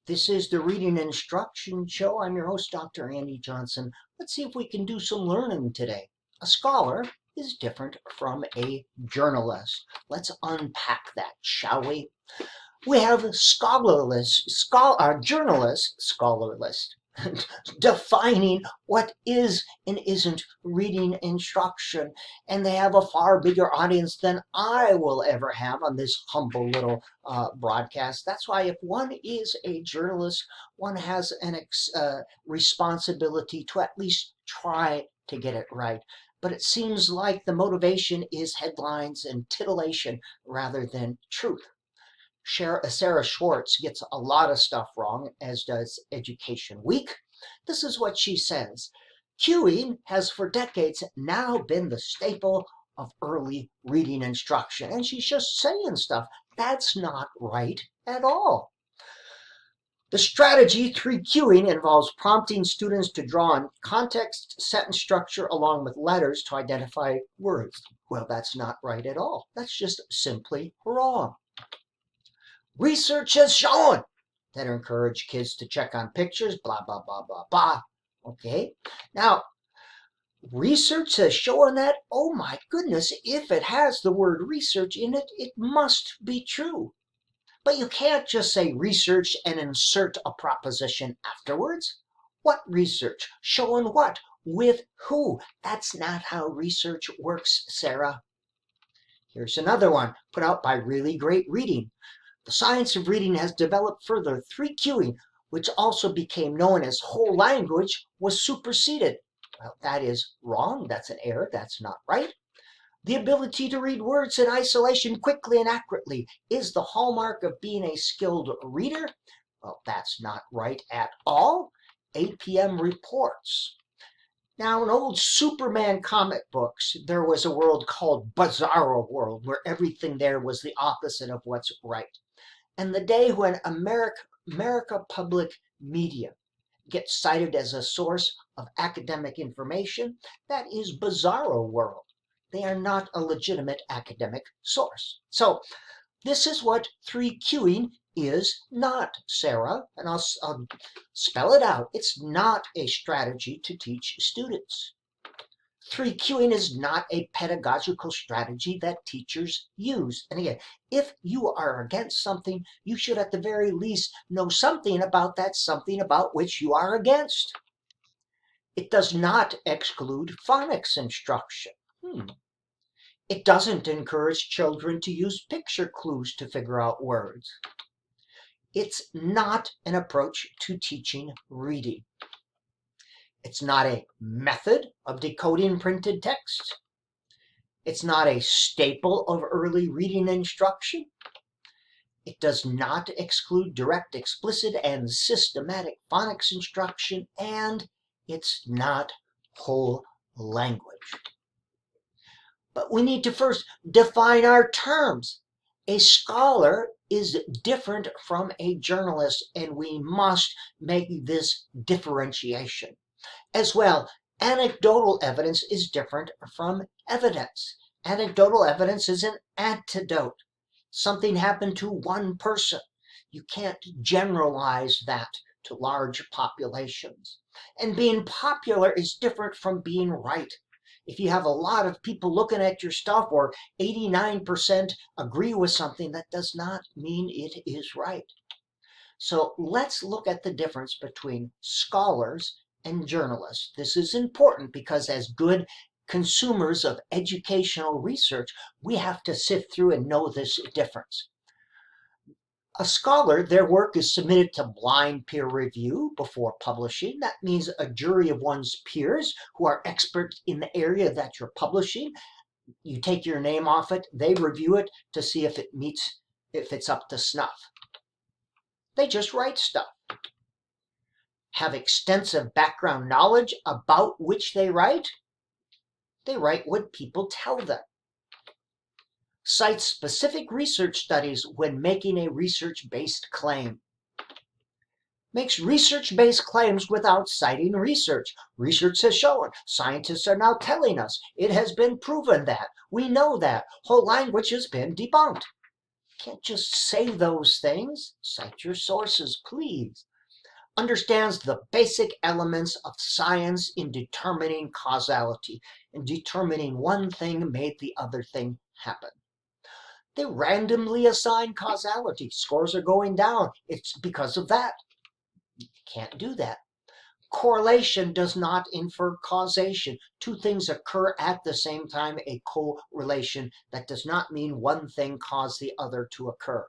This is the Reading Instruction Show. I'm your host, Dr. Andy Johnson. Let's see if we can do some learning today. A scholar is different from a journalist. Let's unpack that, shall we? We have journalist, defining what is and isn't reading instruction. And they have a far bigger audience than I will ever have on this humble little broadcast. That's why if one is a journalist, one has an responsibility to at least try to get it right. But it seems like the motivation is headlines and titillation rather than truth. Sarah Schwartz gets a lot of stuff wrong, as does Education Week. This is what she says. Cueing has for decades now been the staple of early reading instruction. And she's just saying stuff. That's not right at all. The strategy 3 cueing involves prompting students to draw on context, sentence structure, along with letters to identify words. Well, that's not right at all. That's just simply wrong. Research has shown that encourage kids to check on pictures, blah, blah, blah, blah, blah. Okay? Now, research has shown that, oh my goodness, if it has the word research in it, it must be true. But you can't just say research and insert a proposition afterwards. What research? Showing what? With who? That's not how research works, Sarah. Here's another one put out by Really Great Reading. The science of reading has developed further. 3 cueing, which also became known as whole language, was superseded. Well, that is wrong. That's an error. That's not right. The ability to read words in isolation quickly and accurately is the hallmark of being a skilled reader. Well, that's not right at all. APM reports. Now, in old Superman comic books, there was a world called Bizarro World, where everything there was the opposite of what's right. And the day when America Public Media gets cited as a source of academic information, that is Bizarro World. They are not a legitimate academic source. So this is what 3 cueing is not, Sarah, and I'll spell it out. It's not a strategy to teach students. 3 cueing is not a pedagogical strategy that teachers use. And again, if you are against something, you should at the very least know something about that something about which you are against. It does not exclude phonics instruction. It doesn't encourage children to use picture clues to figure out words. It's not an approach to teaching reading. It's not a method of decoding printed text. It's not a staple of early reading instruction. It does not exclude direct, explicit, and systematic phonics instruction, and it's not whole language. But we need to first define our terms. A scholar is different from a journalist, and we must make this differentiation. As well, anecdotal evidence is different from evidence. Anecdotal evidence is an antidote. Something happened to one person. You can't generalize that to large populations. And being popular is different from being right. If you have a lot of people looking at your stuff or 89% agree with something, that does not mean it is right. So let's look at the difference between scholars and journalists. This is important because as good consumers of educational research, we have to sift through and know this difference. A scholar, their work is submitted to blind peer review before publishing. That means a jury of one's peers who are experts in the area that you're publishing. You take your name off it, they review it to see if it's up to snuff. They just write stuff. Have extensive background knowledge about which they write. They write what people tell them. Cite specific research studies when making a research-based claim. Makes research-based claims without citing research. Research has shown. Scientists are now telling us. It has been proven that. We know that. Whole language has been debunked. Can't just say those things. Cite your sources, please. Understands the basic elements of science in determining causality, in determining one thing made the other thing happen. They randomly assign causality. Scores are going down. It's because of that. You can't do that. Correlation does not infer causation. Two things occur at the same time, a correlation. That does not mean one thing caused the other to occur.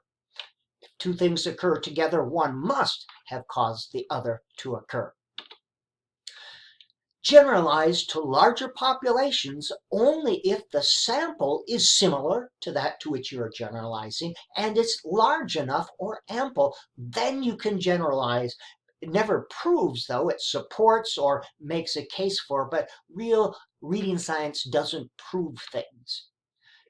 If two things occur together, one must have caused the other to occur. Generalized to larger populations only if the sample is similar to that to which you are generalizing and it's large enough or ample. Then you can generalize. It never proves, though, it supports or makes a case for, but real reading science doesn't prove things.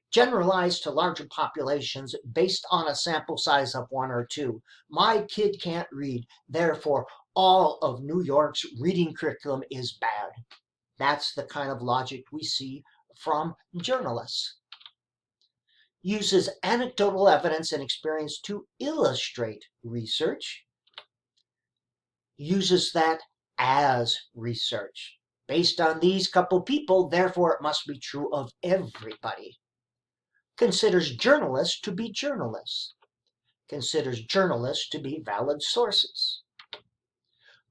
Generalized to larger populations based on a sample size of 1 or 2. My kid can't read, therefore all of New York's reading curriculum is bad. That's the kind of logic we see from journalists. Uses anecdotal evidence and experience to illustrate research. Uses that as research. Based on these couple people, therefore it must be true of everybody. Considers journalists to be journalists. Considers journalists to be valid sources.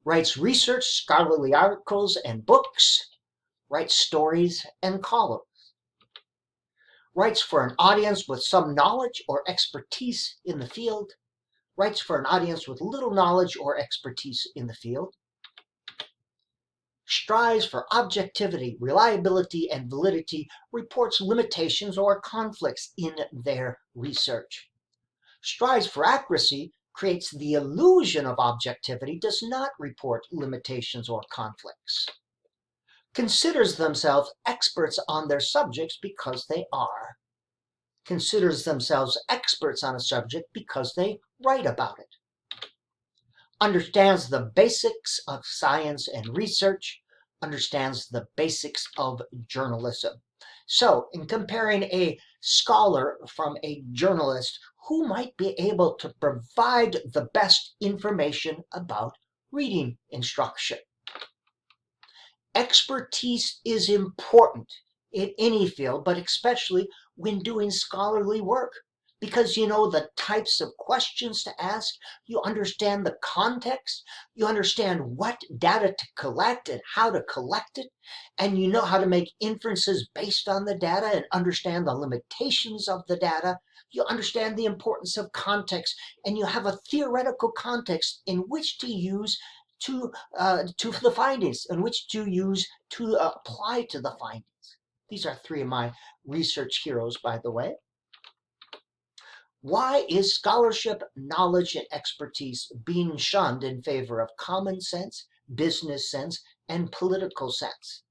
Writes research, scholarly articles, and books. Writes stories and columns. Writes for an audience with some knowledge or expertise in the field. Writes for an audience with little knowledge or expertise in the field. Strives for objectivity, reliability, and validity. Reports limitations or conflicts in their research. Strives for accuracy, creates the illusion of objectivity, does not report limitations or conflicts. Considers themselves experts on their subjects because they are. Considers themselves experts on a subject because they write about it. Understands the basics of science and research. Understands the basics of journalism. So, in comparing a scholar from a journalist, who might be able to provide the best information about reading instruction? Expertise is important in any field, but especially when doing scholarly work, because you know the types of questions to ask, you understand the context, you understand what data to collect and how to collect it, and you know how to make inferences based on the data and understand the limitations of the data. You understand the importance of context, and you have a theoretical context in which to use to the findings, and which to use to apply to the findings. These are 3 of my research heroes, by the way. Why is scholarship, knowledge, and expertise being shunned in favor of common sense, business sense, and political sense?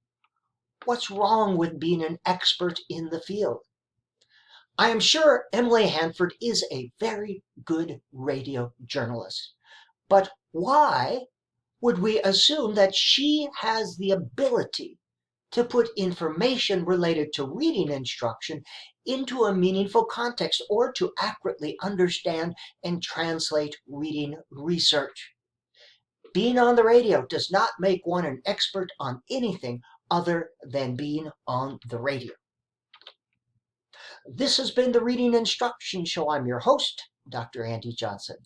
What's wrong with being an expert in the field? I am sure Emily Hanford is a very good radio journalist, but why would we assume that she has the ability to put information related to reading instruction into a meaningful context or to accurately understand and translate reading research? Being on the radio does not make one an expert on anything other than being on the radio. This has been the Reading Instruction Show. I'm your host, Dr. Andy Johnson.